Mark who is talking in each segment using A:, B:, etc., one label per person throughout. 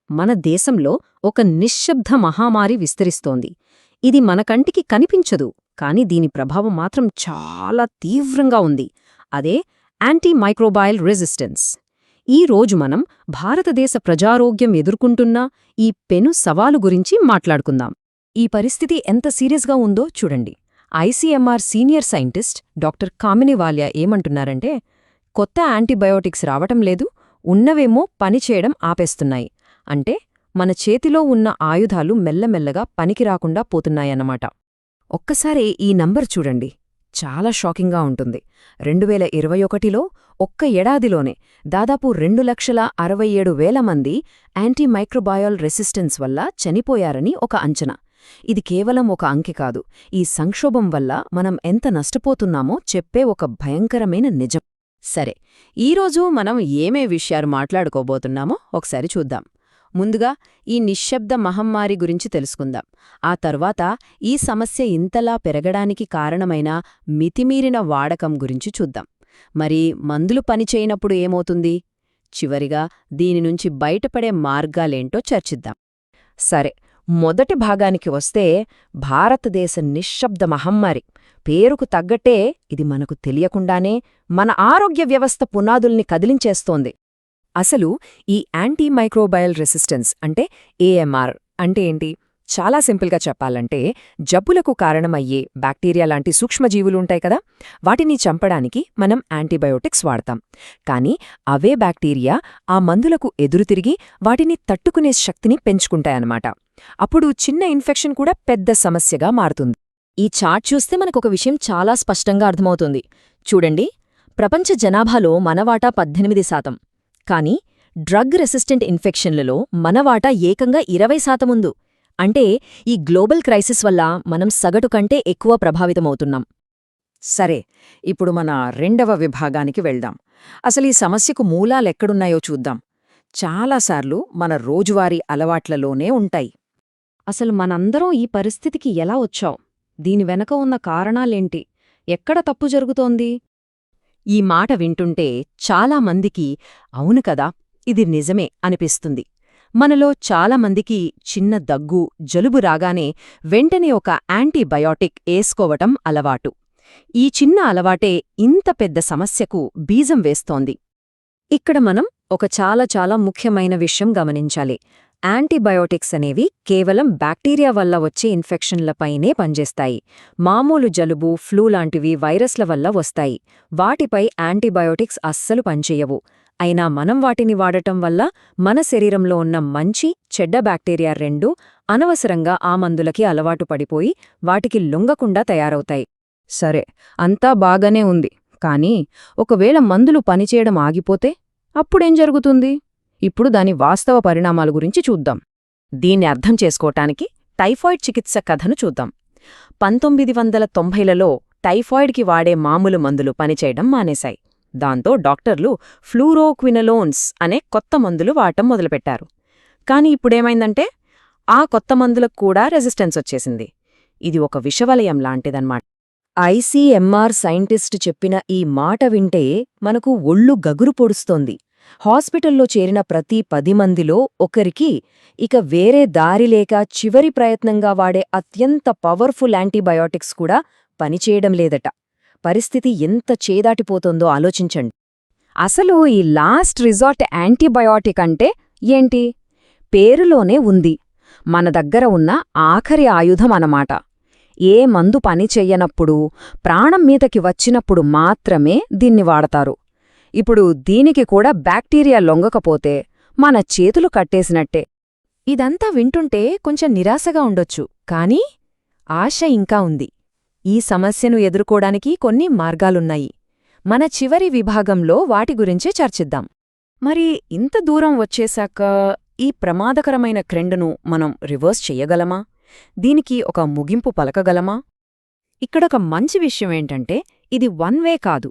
A: మన దేశంలో ఒక నిశ్శబ్ద మహామారి విస్తరిస్తోంది. ఇది మన కంటికి కనిపించదు, కాని దీని ప్రభావం మాత్రం చాలా తీవ్రంగా ఉంది. అదే యాంటీమైక్రోబయల్ రెసిస్టెన్స్. ఈ రోజు మనం భారతదేశ ప్రజారోగ్యం ఎదుర్కొంటున్న ఈ పెను సవాలు గురించి మాట్లాడుకుందాం. ఈ పరిస్థితి ఎంత సీరియస్గా ఉందో చూడండి. ఐసీఎంఆర్ సీనియర్ సైంటిస్ట్ డాక్టర్ కామిని వాలియా ఏమంటున్నారంటే, కొత్త యాంటీబయోటిక్స్ రావటం లేదు, ఉన్నవేమో పనిచేయడం ఆపేస్తున్నాయి. అంటే మన చేతిలో ఉన్న ఆయుధాలు మెల్లమెల్లగా పనికిరాకుండా పోతున్నాయన్నమాట. ఒక్కసారి ఈ నంబర్ చూడండి, చాలా షాకింగ్గా ఉంటుంది. 2021లో ఒక్క ఏడాదిలోనే దాదాపు 2,67,000 మంది యాంటీమైక్రోబయల్ రెసిస్టెన్స్ వల్ల చనిపోయారని ఒక అంచనా. ఇది కేవలం ఒక అంకె కాదు, ఈ సంక్షోభం వల్ల మనం ఎంత నష్టపోతున్నామో చెప్పే ఒక భయంకరమైన నిజం. సరే, ఈరోజు మనం ఏమే విషయాలు మాట్లాడుకోబోతున్నామో ఒకసారి చూద్దాం. ముందుగా ఈ నిశ్శబ్ద మహమ్మారి గురించి తెలుసుకుందాం. ఆ తర్వాత ఈ సమస్య ఇంతలా పెరగడానికి కారణమైన మితిమీరిన వాడకం గురించి చూద్దాం. మరి మందులు పనిచేయనప్పుడు ఏమవుతుంది? చివరిగా దీని నుంచి బయటపడే మార్గాలేంటో చర్చిద్దాం. సరే, మొదటి భాగానికి వస్తే, భారతదేశ నిశ్శబ్ద మహమ్మారి. పేరుకు తగ్గట్టే ఇది మనకు తెలియకుండానే మన ఆరోగ్య వ్యవస్థ పునాదుల్ని కదిలించేస్తోంది. అసలు ఈ యాంటీమైక్రోబయల్ రెసిస్టెన్స్ అంటే ఏఎంఆర్ అంటే ఏంటి? చాలా సింపుల్గా చెప్పాలంటే, జబ్బులకు కారణమయ్యే బ్యాక్టీరియా లాంటి సూక్ష్మజీవులుంటాయి కదా, వాటిని చంపడానికి మనం యాంటీబయోటిక్స్ వాడతాం. కానీ అవే బ్యాక్టీరియా ఆ మందులకు ఎదురుతిరిగి వాటిని తట్టుకునే శక్తిని పెంచుకుంటాయన్నమాట. అప్పుడు చిన్న ఇన్ఫెక్షన్ కూడా పెద్ద సమస్యగా మారుతుంది. ఈ చార్ట్ చూస్తే మనకొక విషయం చాలా స్పష్టంగా అర్థమవుతుంది. చూడండి, ప్రపంచ జనాభాలో మనవాటా 18%. కానీ డ్రగ్ రెసిస్టెంట్ ఇన్ఫెక్షన్లలో మనవాటా ఏకంగా 20% ఉంది. అంటే ఈ గ్లోబల్ క్రైసిస్ వల్ల మనం సగటు కంటే ఎక్కువ ప్రభావితమవుతున్నాం.
B: సరే, ఇప్పుడు మన రెండవ విభాగానికి వెళ్దాం. అసలు ఈ సమస్యకు మూలాలెక్కడున్నాయో చూద్దాం. చాలాసార్లు మన రోజువారీ అలవాట్లలోనే ఉంటాయి.
A: అసలు మనందరం ఈ పరిస్థితికి ఎలా వచ్చాం? దీని వెనక ఉన్న కారణాలేంటి? ఎక్కడ తప్పు జరుగుతోంది? ఈ మాట వింటుంటే చాలామందికి అవును కదా, ఇది నిజమే అనిపిస్తుంది. మనలో చాలామందికి చిన్న దగ్గు, జలుబు రాగానే వెంటనే ఒక యాంటీబయాటిక్ ఏసుకోవటం అలవాటు. ఈ చిన్న అలవాటే ఇంత పెద్ద సమస్యకు బీజం వేస్తోంది. ఇక్కడ మనం ఒక చాలా ముఖ్యమైన విషయం గమనించాలి. యాంటీబయోటిక్స్ అనేవి కేవలం బ్యాక్టీరియా వల్ల వచ్చే ఇన్ఫెక్షన్లపైనే పనిచేస్తాయి. మామూలు జలుబు, ఫ్లూ లాంటివి వైరస్ల వల్ల వస్తాయి. వాటిపై యాంటీబయోటిక్స్ అస్సలు పనిచేయవు. అయినా మనం వాటిని వాడటం వల్ల మన శరీరంలో ఉన్న మంచి, చెడ్డ బ్యాక్టీరియా రెండూ అనవసరంగా ఆ మందులకి అలవాటు పడిపోయి వాటికి లొంగకుండా తయారవుతాయి. సరే, అంతా బాగానే ఉంది. కానీ ఒకవేళ మందులు పనిచేయడం ఆగిపోతే అప్పుడేం జరుగుతుంది? ఇప్పుడు దాని వాస్తవ పరిణామాల గురించి చూద్దాం. దీన్ని అర్థం చేసుకోవటానికి టైఫాయిడ్ చికిత్స కథను చూద్దాం. 1990లలో టైఫాయిడ్కి వాడే మామూలు మందులు పనిచేయడం మానేశాయి. దాంతో డాక్టర్లు ఫ్లూరోక్వినలోన్స్ అనే కొత్త మందులు వాడటం మొదలుపెట్టారు. కాని ఇప్పుడేమైందంటే, ఆ కొత్త మందులకు కూడా రెసిస్టెన్స్ వచ్చేసింది. ఇది ఒక విషవలయం లాంటిదన్నమాట. ఐసీఎంఆర్ సైంటిస్ట్ చెప్పిన ఈ మాట వింటే మనకు ఒళ్ళు గగురు పొడుస్తోంది. హాస్పిటల్లో చేరిన ప్రతి 10 మందిలో ఒకరికి ఇక వేరే దారిలేక చివరి ప్రయత్నంగా వాడే అత్యంత పవర్ఫుల్ యాంటీబయోటిక్స్ కూడా పనిచేయడం లేదట. పరిస్థితి ఎంత చేదాటిపోతోందో ఆలోచించండి. అసలు ఈ లాస్ట్ రిజార్ట్ యాంటీబయోటిక్ అంటే ఏంటి? పేరులోనే ఉంది, మన దగ్గర ఉన్న ఆఖరి ఆయుధం అన్నమాట. ఏ మందు పనిచెయ్యనప్పుడు, ప్రాణం మీదకి వచ్చినప్పుడు మాత్రమే దీన్ని వాడతారు. ఇప్పుడు దీనికి కూడా బ్యాక్టీరియా లొంగకపోతే మన చేతులు కట్టేసినట్టే. ఇదంతా వింటుంటే కొంచెం నిరాశగా ఉండొచ్చు, కానీ ఆశ ఇంకా ఉంది. ఈ సమస్యను ఎదుర్కోడానికి కొన్ని మార్గాలున్నాయి. మన చివరి విభాగంలో వాటి గురించే చర్చిద్దాం. మరి ఇంత దూరం వచ్చేశాక ఈ ప్రమాదకరమైన ట్రెండును మనం రివర్స్ చెయ్యగలమా? దీనికి ఒక ముగింపు పలకగలమా? ఇక్కడొక మంచి విషయమేంటంటే, ఇది వన్ వే కాదు.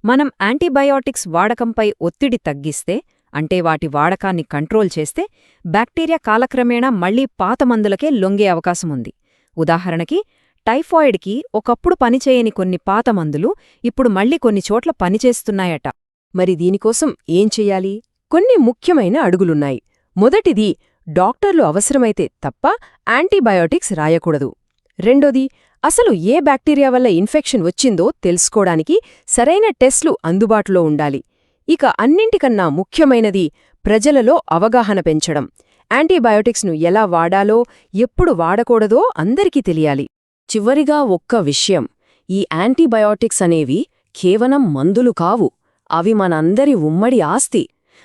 A: మనం యాంటీబయాటిక్స్ వాడకంపై ఒత్తిడి తగ్గిస్తే, అంటే వాటి వాడకాన్ని కంట్రోల్ చేస్తే, బ్యాక్టీరియా కాలక్రమేణా మళ్లీ పాత మందులకే లొంగే అవకాశముంది. ఉదాహరణకి, టైఫాయిడ్కి ఒకప్పుడు పనిచేయని కొన్ని పాత మందులు ఇప్పుడు మళ్లీ కొన్ని చోట్ల పనిచేస్తున్నాయట. మరి దీనికోసం ఏం చెయ్యాలి? కొన్ని ముఖ్యమైన అడుగులున్నాయి. మొదటిది
C: డాక్టర్లు అవసరమైతే తప్ప యాంటీబయోటిక్స్ రాయకూడదు. రెండోది, అసలు ఏ బ్యాక్టీరియా వల్ల ఇన్ఫెక్షన్ వచ్చిందో తెలుసుకోవడానికి సరైన టెస్ట్లు అందుబాటులో ఉండాలి. ఇక అన్నింటికన్నా ముఖ్యమైనది ప్రజలలో అవగాహన పెంచడం. యాంటీబయోటిక్స్ను ఎలా వాడాలో, ఎప్పుడు వాడకూడదో అందరికీ తెలియాలి.
A: చివరిగా ఒక్క విషయం, ఈ యాంటీబయోటిక్స్ అనేవి కేవలం మందులు కావు, అవి మనందరి ఉమ్మడి ఆస్తి.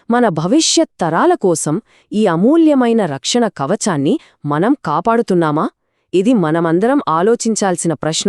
A: మన భవిష్యత్ తరాల కోసం ఈ అమూల్యమైన రక్షణ కవచాన్ని మనం కాపాడుతున్నామా? ఇది మనమందరం ఆలోచించాల్సిన ప్రశ్న.